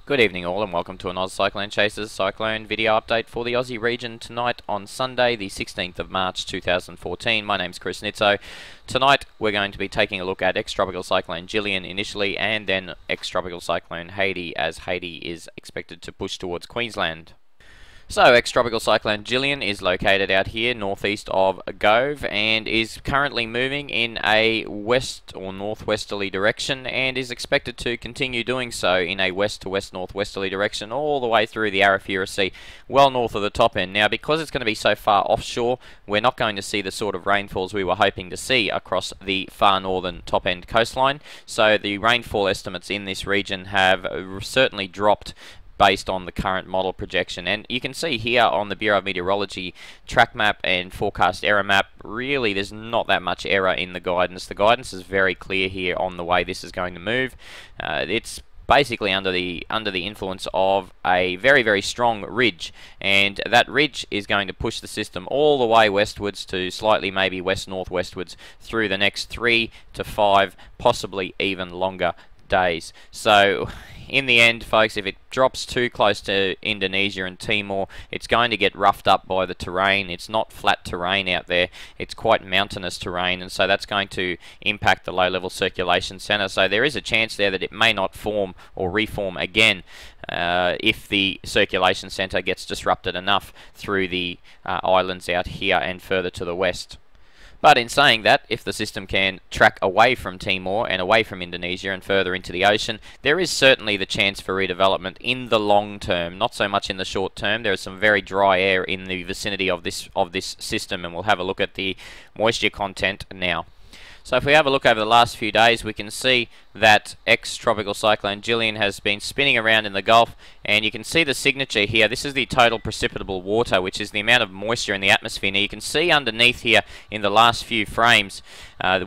Good evening all and welcome to an Oz Cyclone Chasers Cyclone video update for the Aussie region tonight on Sunday the 16th of March 2014. My name's Chris Nitzo. Tonight we're going to be taking a look at ex-Tropical Cyclone Gillian initially and then ex-Tropical Cyclone Hadi as Hadi is expected to push towards Queensland. So, ex-Tropical Cyclone Gillian is located out here northeast of Gove and is currently moving in a west or northwesterly direction and is expected to continue doing so in a west to west northwesterly direction all the way through the Arafura Sea, well north of the top end. Now, because it's going to be so far offshore, we're not going to see the sort of rainfalls we were hoping to see across the far northern top end coastline. So, the rainfall estimates in this region have certainly dropped based on the current model projection. And you can see here on the Bureau of Meteorology track map and forecast error map, really there's not that much error in the guidance. The guidance is very clear here on the way this is going to move. It's basically under the influence of a very strong ridge, and that ridge is going to push the system all the way westwards to slightly maybe west-northwestwards through the next 3 to 5, possibly even longer days. So in the end, folks, if it drops too close to Indonesia and Timor, it's going to get roughed up by the terrain. It's not flat terrain out there. It's quite mountainous terrain, and so that's going to impact the low-level circulation centre. So there is a chance there that it may not form or reform again if the circulation centre gets disrupted enough through the islands out here and further to the west. But in saying that, if the system can track away from Timor and away from Indonesia and further into the ocean, there is certainly the chance for redevelopment in the long term, not so much in the short term. There is some very dry air in the vicinity of this system, and we'll have a look at the moisture content now. So if we have a look over the last few days, we can see that ex-Tropical Cyclone Gillian has been spinning around in the Gulf, and you can see the signature here. This is the total precipitable water, which is the amount of moisture in the atmosphere. Now you can see underneath here in the last few frames,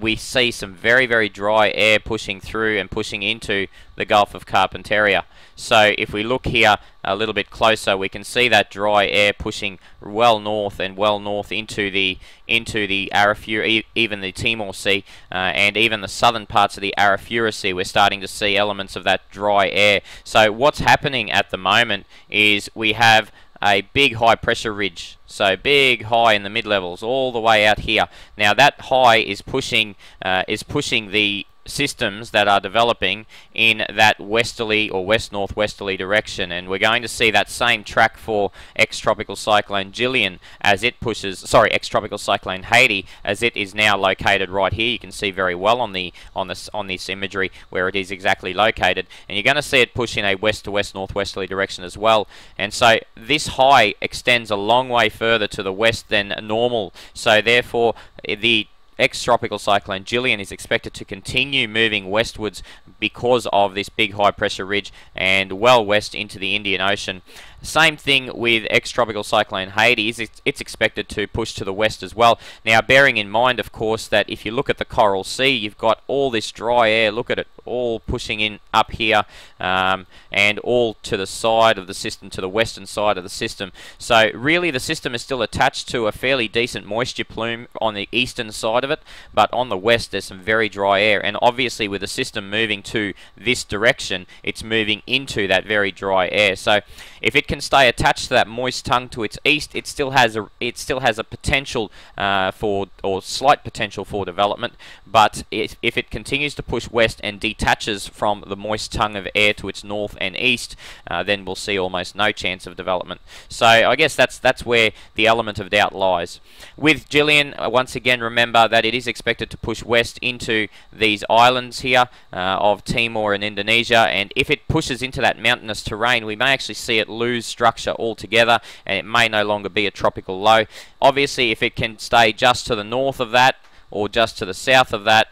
we see some very dry air pushing through and pushing into the Gulf of Carpentaria. So if we look here a little bit closer, we can see that dry air pushing well north into the Arafura, even the Timor Sea, and even the southern parts of the Arafura Sea. We're starting to see elements of that dry air. So what's happening at the moment is we have a big high pressure ridge, so big high in the mid levels all the way out here. Now that high is pushing the systems that are developing in that westerly or west-northwesterly direction, and we're going to see that same track for ex-Tropical Cyclone Gillian as it pushes, ex-Tropical Cyclone Hadi as it is now located right here. You can see very well on this imagery where it is exactly located, and you're going to see it push in a west to west-northwesterly direction as well. And so this high extends a long way further to the west than normal, so therefore the ex-Tropical Cyclone Gillian is expected to continue moving westwards because of this big high pressure ridge and well west into the Indian Ocean. Same thing with ex-Tropical Cyclone Hadi. It's expected to push to the west as well. Now, bearing in mind, of course, that if you look at the Coral Sea, you've got all this dry air. Look at it all pushing in up here and all to the side of the system, to the western side of the system. So really the system is still attached to a fairly decent moisture plume on the eastern side of it, but on the west there's some very dry air, and obviously with the system moving to this direction, it's moving into that very dry air. So if it can stay attached to that moist tongue to its east, it still has a potential or slight potential for development. But if it continues to push west and detaches from the moist tongue of air to its north and east, then we'll see almost no chance of development. So I guess that's where the element of doubt lies. With Gillian, once again, remember that it is expected to push west into these islands here of Timor and Indonesia, and if it pushes into that mountainous terrain, we may actually see it lose structure altogether, and it may no longer be a tropical low. Obviously, if it can stay just to the north of that or just to the south of that,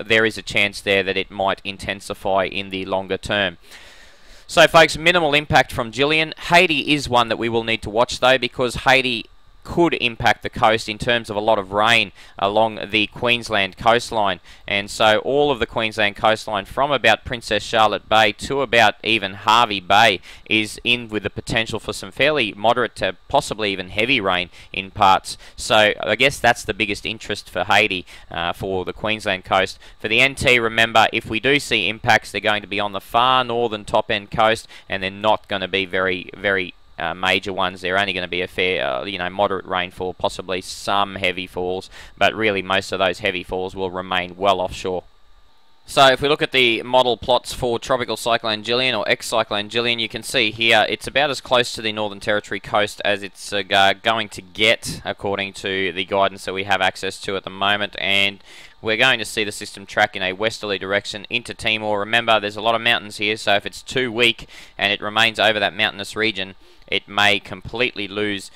there is a chance there that it might intensify in the longer term. So folks, minimal impact from Gillian. Hadi is one that we will need to watch though, because Hadi could impact the coast in terms of a lot of rain along the Queensland coastline. And so all of the Queensland coastline from about Princess Charlotte Bay to about even Hervey Bay is in with the potential for some fairly moderate to possibly even heavy rain in parts. So I guess that's the biggest interest for Hadi for the Queensland coast. For the NT, remember, if we do see impacts, they're going to be on the far northern top end coast, and they're not going to be very major ones. They're only going to be a fair, moderate rainfall, possibly some heavy falls, but really most of those heavy falls will remain well offshore. So if we look at the model plots for Tropical Cyclone Gillian or ex-Cyclone Gillian, you can see here it's about as close to the Northern Territory coast as it's going to get, according to the guidance that we have access to at the moment, and we're going to see the system track in a westerly direction into Timor. Remember, there's a lot of mountains here, so if it's too weak and it remains over that mountainous region, it may completely lose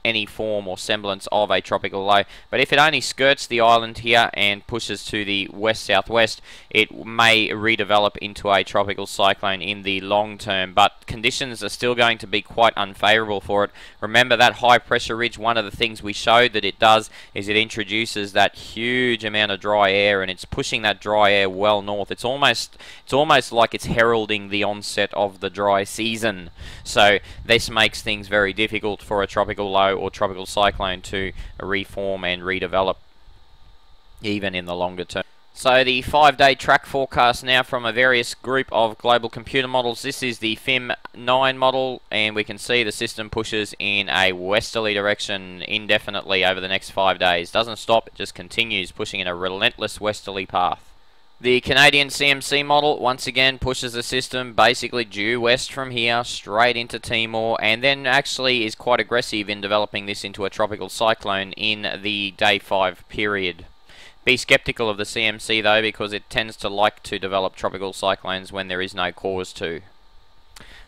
any form or semblance of a tropical low. But if it only skirts the island here and pushes to the west-southwest, it may redevelop into a tropical cyclone in the long term, but conditions are still going to be quite unfavourable for it. Remember that high pressure ridge, one of the things we showed that it does is it introduces that huge amount of dry air, and it's pushing that dry air well north. It's almost like it's heralding the onset of the dry season. So this makes things very difficult for a tropical low or tropical cyclone to reform and redevelop even in the longer term. So the 5-day track forecast now from a various group of global computer models. This is the FIM9 model, and we can see the system pushes in a westerly direction indefinitely over the next 5 days. Doesn't stop, it just continues pushing in a relentless westerly path. The Canadian CMC model once again pushes the system basically due west from here straight into Timor, and then actually is quite aggressive in developing this into a tropical cyclone in the day 5 period. Be skeptical of the CMC though, because it tends to like to develop tropical cyclones when there is no cause to.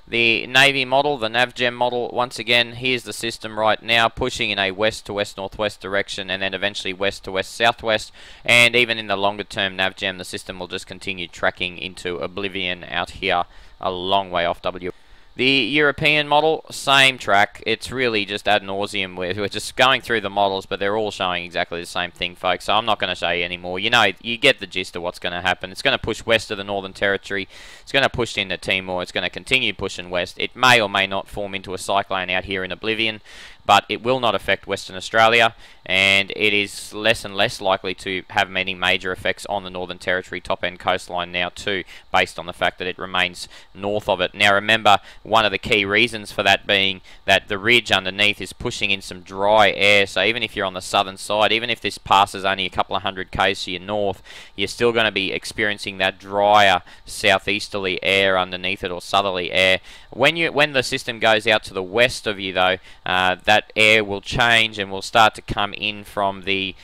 The Navy model, the NavGem model, once again, here's the system right now, pushing in a west to west-northwest direction, and then eventually west to west-southwest, and even in the longer term NavGem, the system will just continue tracking into oblivion out here, a long way off W. The European model, same track. It's really just ad nauseum. We're just going through the models, but they're all showing exactly the same thing, folks. So I'm not going to show you anymore. You know, you get the gist of what's going to happen. It's going to push west of the Northern Territory. It's going to push into Timor. It's going to continue pushing west. It may or may not form into a cyclone out here in oblivion, but it will not affect Western Australia, and it is less and less likely to have many major effects on the Northern Territory top-end coastline now too, based on the fact that it remains north of it. Now remember, one of the key reasons for that being that the ridge underneath is pushing in some dry air, so even if you're on the southern side, even if this passes only a couple of 100 k's to your north, you're still going to be experiencing that drier southeasterly air underneath it, or southerly air. When the system goes out to the west of you though, that air will change and will start to come in from the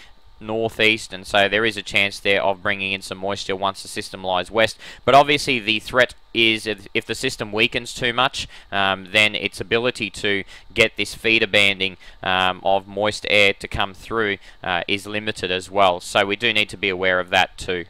northeast, and so there is a chance there of bringing in some moisture once the system lies west. But obviously the threat is if the system weakens too much, then its ability to get this feeder banding of moist air to come through is limited as well. So we do need to be aware of that too.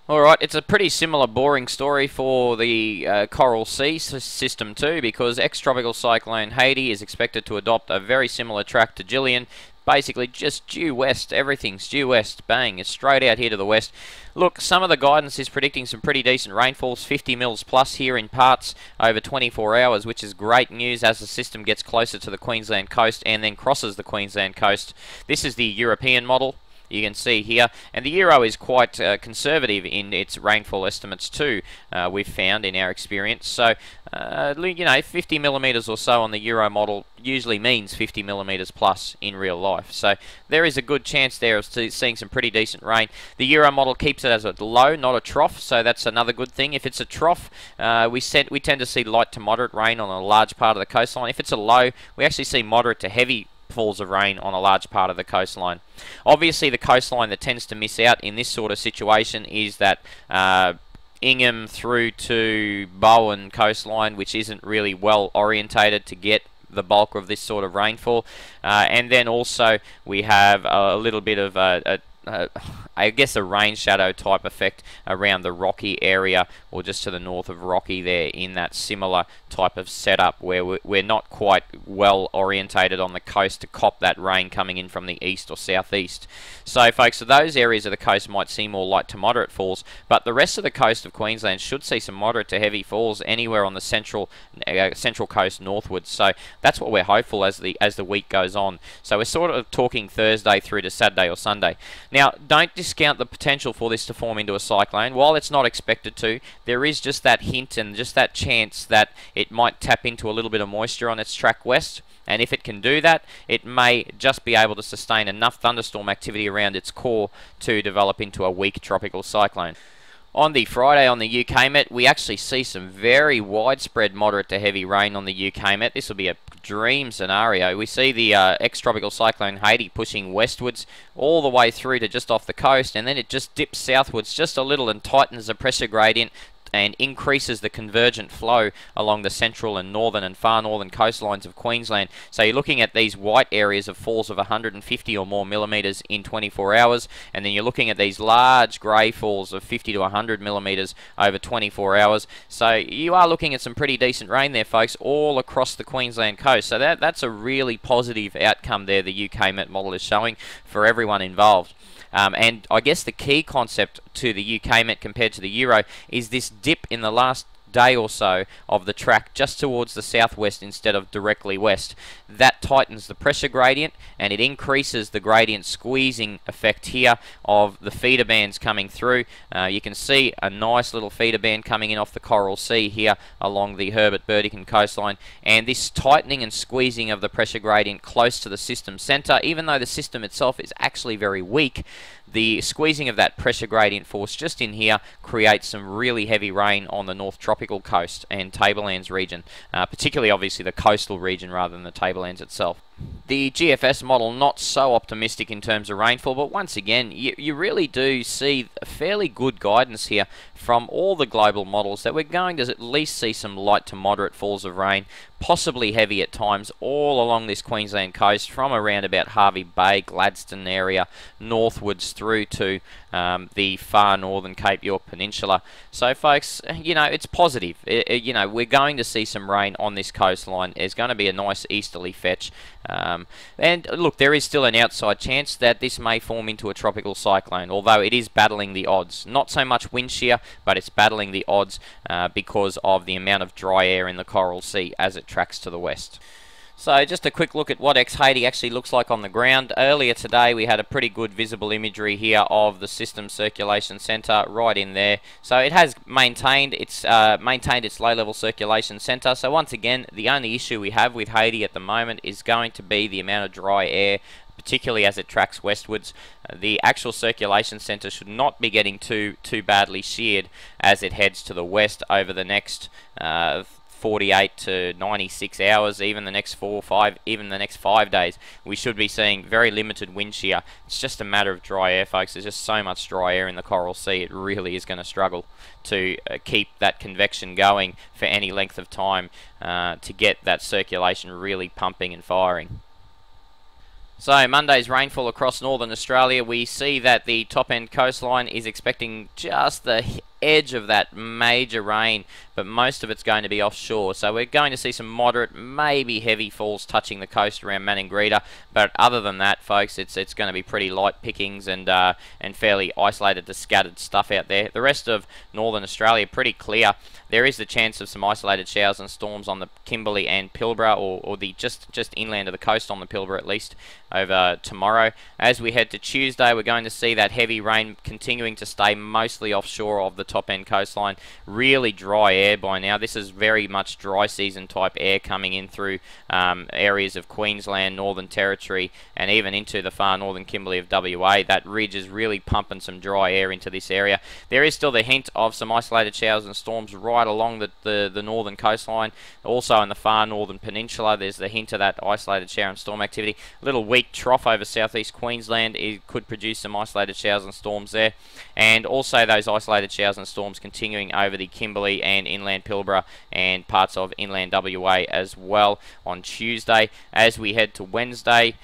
Alright, it's a pretty similar boring story for the Coral Sea system too, because ex-tropical cyclone Hadi is expected to adopt a very similar track to Gillian, basically just due west. Everything's due west, bang, it's straight out here to the west. Look, some of the guidance is predicting some pretty decent rainfalls, 50 mils plus here in parts over 24 hours, which is great news as the system gets closer to the Queensland coast and then crosses the Queensland coast. This is the European model. You can see here, and the Euro is quite conservative in its rainfall estimates too, we've found in our experience. So, 50 millimetres or so on the Euro model usually means 50 millimetres plus in real life. So there is a good chance there of seeing some pretty decent rain. The Euro model keeps it as a low, not a trough, so that's another good thing. If it's a trough, we tend to see light to moderate rain on a large part of the coastline. If it's a low, we actually see moderate to heavy falls of rain on a large part of the coastline. Obviously the coastline that tends to miss out in this sort of situation is that Ingham through to Bowen coastline, which isn't really well orientated to get the bulk of this sort of rainfall. And then also we have a little bit of I guess a rain shadow type effect around the Rocky area, or just to the north of Rocky there, in that similar type of setup where we're not quite well orientated on the coast to cop that rain coming in from the east or southeast. So folks, so those areas of the coast might see more light to moderate falls, but the rest of the coast of Queensland should see some moderate to heavy falls anywhere on the central coast northwards. So that's what we're hopeful as the week goes on. So we're sort of talking Thursday through to Saturday or Sunday. Now, don't discount the potential for this to form into a cyclone. While it's not expected to, there is just that hint and just that chance that it might tap into a little bit of moisture on its track west. And if it can do that, it may just be able to sustain enough thunderstorm activity around its core to develop into a weak tropical cyclone. On the Friday on the UK Met, we actually see some very widespread moderate to heavy rain on the UK Met. This will be a dream scenario. We see the ex-tropical cyclone Hadi pushing westwards all the way through to just off the coast, and then it just dips southwards just a little and tightens the pressure gradient and increases the convergent flow along the central and northern and far northern coastlines of Queensland. So you're looking at these white areas of falls of 150 or more millimetres in 24 hours, and then you're looking at these large grey falls of 50 to 100 millimetres over 24 hours. So you are looking at some pretty decent rain there, folks, all across the Queensland coast. So that's a really positive outcome there the UK Met model is showing for everyone involved. And I guess the key concept to the UK Met compared to the Euro is this dip in the last day or so of the track just towards the southwest instead of directly west. That tightens the pressure gradient and it increases the gradient squeezing effect here of the feeder bands coming through. You can see a nice little feeder band coming in off the Coral Sea here along the Herbert-Burdekin coastline, and this tightening and squeezing of the pressure gradient close to the system centre, even though the system itself is actually very weak, the squeezing of that pressure gradient force just in here creates some really heavy rain on the North Tropical coast and Tablelands region, particularly obviously the coastal region rather than the Tablelands itself. The GFS model not so optimistic in terms of rainfall, but once again you really do see a fairly good guidance here from all the global models that we're going to at least see some light to moderate falls of rain, possibly heavy at times, all along this Queensland coast from around about Hervey Bay, Gladstone area, northwards through to the far northern Cape York Peninsula. So folks, you know, it's positive. You know, we're going to see some rain on this coastline. There's going to be a nice easterly fetch. And look, there is still an outside chance that this may form into a tropical cyclone, although it is battling the odds. Not so much wind shear, but it's battling the odds because of the amount of dry air in the Coral Sea as it tracks to the west. So just a quick look at what Hadi actually looks like on the ground. Earlier today we had a pretty good visible imagery here of the system circulation centre right in there. So it has maintained its low-level circulation centre. So once again, the only issue we have with Hadi at the moment is going to be the amount of dry air, particularly as it tracks westwards. The actual circulation centre should not be getting too badly sheared as it heads to the west over the next 48 to 96 hours, even the next 4 or 5, even the next 5 days. We should be seeing very limited wind shear. It's just a matter of dry air, folks. There's just so much dry air in the Coral Sea, it really is going to struggle to keep that convection going for any length of time to get that circulation really pumping and firing. So Monday's rainfall across northern Australia, we see that the top end coastline is expecting just the edge of that major rain, but most of it's going to be offshore. So we're going to see some moderate, maybe heavy falls touching the coast around Maningrida, but other than that, folks, it's going to be pretty light pickings and fairly isolated to scattered stuff out there. The rest of northern Australia pretty clear. There is the chance of some isolated showers and storms on the Kimberley and Pilbara, or the just inland of the coast on the Pilbara at least, over tomorrow. As we head to Tuesday, we're going to see that heavy rain continuing to stay mostly offshore of the top end coastline. Really dry air by now. This is very much dry season type air coming in through areas of Queensland, Northern Territory, and even into the far northern Kimberley of WA. That ridge is really pumping some dry air into this area. There is still the hint of some isolated showers and storms right along the northern coastline. Also in the far northern peninsula, there's the hint of that isolated shower and storm activity. A little weak trough over southeast Queensland, it could produce some isolated showers and storms there. And also those isolated showers and storms continuing over the Kimberley and inland Pilbara and parts of inland WA as well on Tuesday. As we head to Wednesday,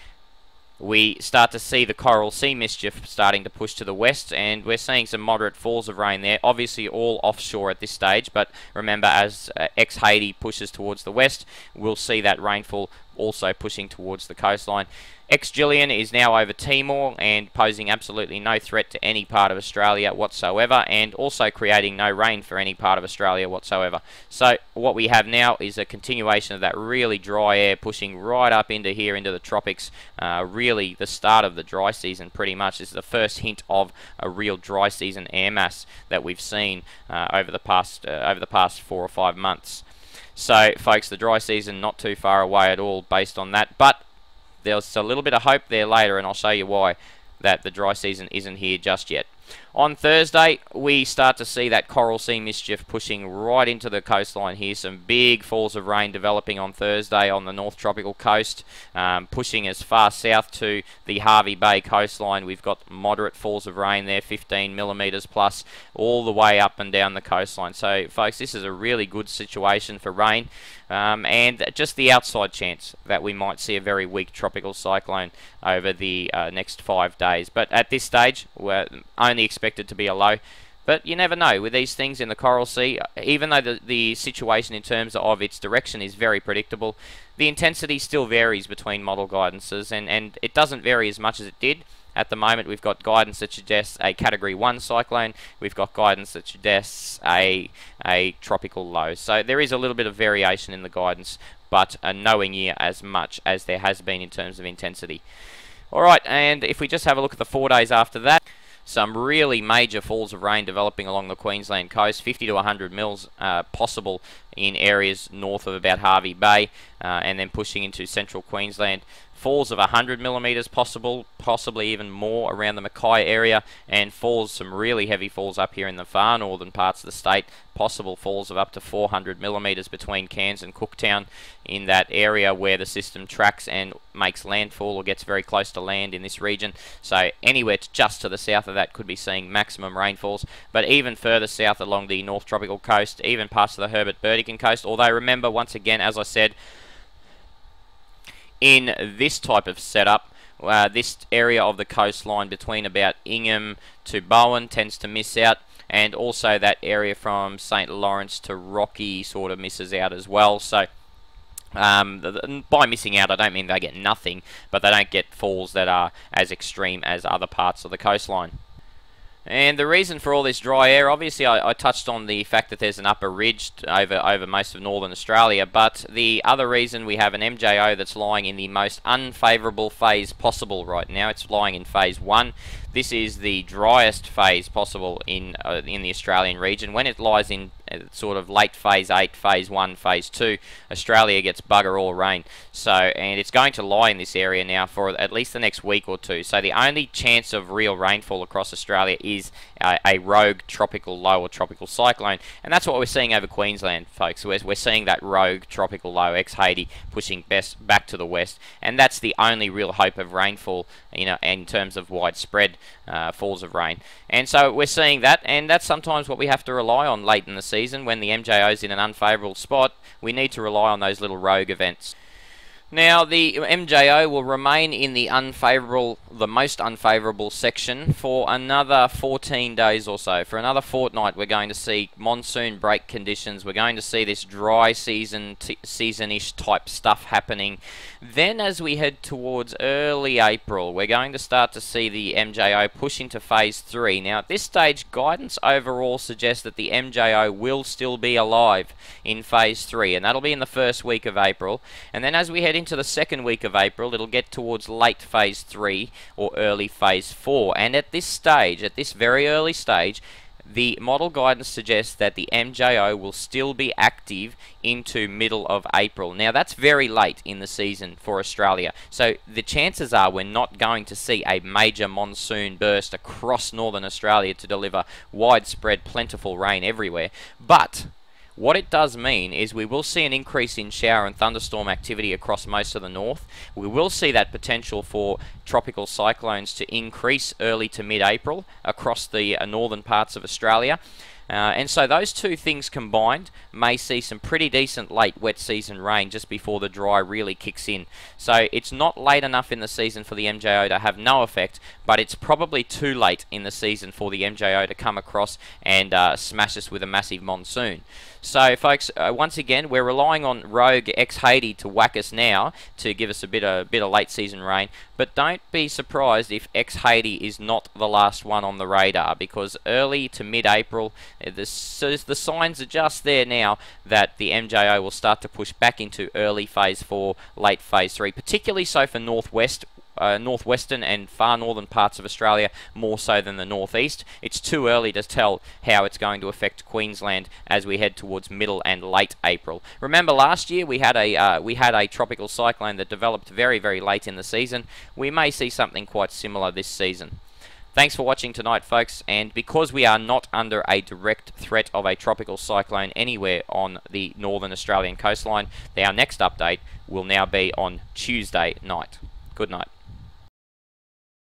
we start to see the Coral Sea mischief starting to push to the west, and we're seeing some moderate falls of rain there, obviously all offshore at this stage, but remember, as Hadi pushes towards the west, we'll see that rainfall also pushing towards the coastline. Gillian is now over Timor and posing absolutely no threat to any part of Australia whatsoever, and also creating no rain for any part of Australia whatsoever. So what we have now is a continuation of that really dry air pushing right up into here, into the tropics. Really the start of the dry season pretty much. This is the first hint of a real dry season air mass that we've seen over the past 4 or 5 months. So folks, the dry season not too far away at all based on that, but there's a little bit of hope there later, and I'll show you why that the dry season isn't here just yet. On Thursday, we start to see that Coral Sea mischief pushing right into the coastline here. Some big falls of rain developing on Thursday on the North Tropical Coast, pushing as far south to the Hervey Bay coastline. We've got moderate falls of rain there, 15 millimetres plus, all the way up and down the coastline. So, folks, this is a really good situation for rain, and just the outside chance that we might see a very weak tropical cyclone over the next 5 days. But at this stage, we're only expected to be a low. But you never know with these things in the Coral Sea. Even though the situation in terms of its direction is very predictable, the intensity still varies between model guidances, and it doesn't vary as much as it did. At the moment, we've got guidance that suggests a Category 1 cyclone. We've got guidance that suggests a tropical low. So there is a little bit of variation in the guidance, but nowhere near as much as there has been in terms of intensity. Alright, and if we just have a look at the 4 days after that, some really major falls of rain developing along the Queensland coast, 50 to 100 mils possible in areas north of about Hervey Bay, and then pushing into central Queensland. Falls of 100 millimetres possible, possibly even more around the Mackay area, and some really heavy falls up here in the far northern parts of the state. Possible falls of up to 400 millimetres between Cairns and Cooktown in that area where the system tracks and makes landfall or gets very close to land in this region. So anywhere just to the south of that could be seeing maximum rainfalls, but even further south along the North Tropical Coast, even parts of the Herbert-Burdekin coast. Although remember, once again, as I said, in this type of setup, this area of the coastline between about Ingham to Bowen tends to miss out, and also that area from St. Lawrence to Rocky sort of misses out as well. So by missing out, I don't mean they get nothing, but they don't get falls that are as extreme as other parts of the coastline. And the reason for all this dry air, obviously I touched on the fact that there's an upper ridge over most of northern Australia, but the other reason, we have an MJO that's lying in the most unfavourable phase possible right now. It's lying in phase 1. This is the driest phase possible in the Australian region. When it lies in sort of late phase 8, phase 1, phase 2, Australia gets bugger all rain. So, and it's going to lie in this area now for at least the next week or two. So the only chance of real rainfall across Australia is a rogue tropical low or tropical cyclone, and that's what we're seeing over Queensland, folks. We're seeing that rogue tropical low, Hadi, pushing back to the west, and that's the only real hope of rainfall, in terms of widespread falls of rain. And so we're seeing that, and that's sometimes what we have to rely on late in the season. When the MJO's in an unfavourable spot, we need to rely on those little rogue events. Now, the MJO will remain in the most unfavourable section for another 14 days or so. For another fortnight, we're going to see monsoon break conditions. We're going to see this dry season-ish type stuff happening. Then, as we head towards early April, we're going to start to see the MJO push into phase 3. Now, at this stage, guidance overall suggests that the MJO will still be alive in phase 3, and that'll be in the first week of April. And then as we head into the second week of April, it'll get towards late phase 3 or early phase 4. And at this stage, at this very early stage, the model guidance suggests that the MJO will still be active into middle of April. Now, that's very late in the season for Australia. So the chances are we're not going to see a major monsoon burst across northern Australia to deliver widespread plentiful rain everywhere. But what it does mean is we will see an increase in shower and thunderstorm activity across most of the north. We will see that potential for tropical cyclones to increase early to mid-April across the northern parts of Australia. And so those two things combined may see some pretty decent late wet season rain just before the dry really kicks in. So it's not late enough in the season for the MJO to have no effect, but it's probably too late in the season for the MJO to come across and smash us with a massive monsoon. So folks, once again, we're relying on rogue Hadi to whack us now to give us a bit of late season rain, but don't be surprised if Hadi is not the last one on the radar, because early to mid-April, the signs are just there now that the MJO will start to push back into early phase 4, late phase 3, particularly so for northwestern and far northern parts of Australia, more so than the northeast. It's too early to tell how it's going to affect Queensland as we head towards middle and late April. Remember last year we had a tropical cyclone that developed very, very late in the season. We may see something quite similar this season. Thanks for watching tonight, folks, and because we are not under a direct threat of a tropical cyclone anywhere on the northern Australian coastline, our next update will now be on Tuesday night. Good night.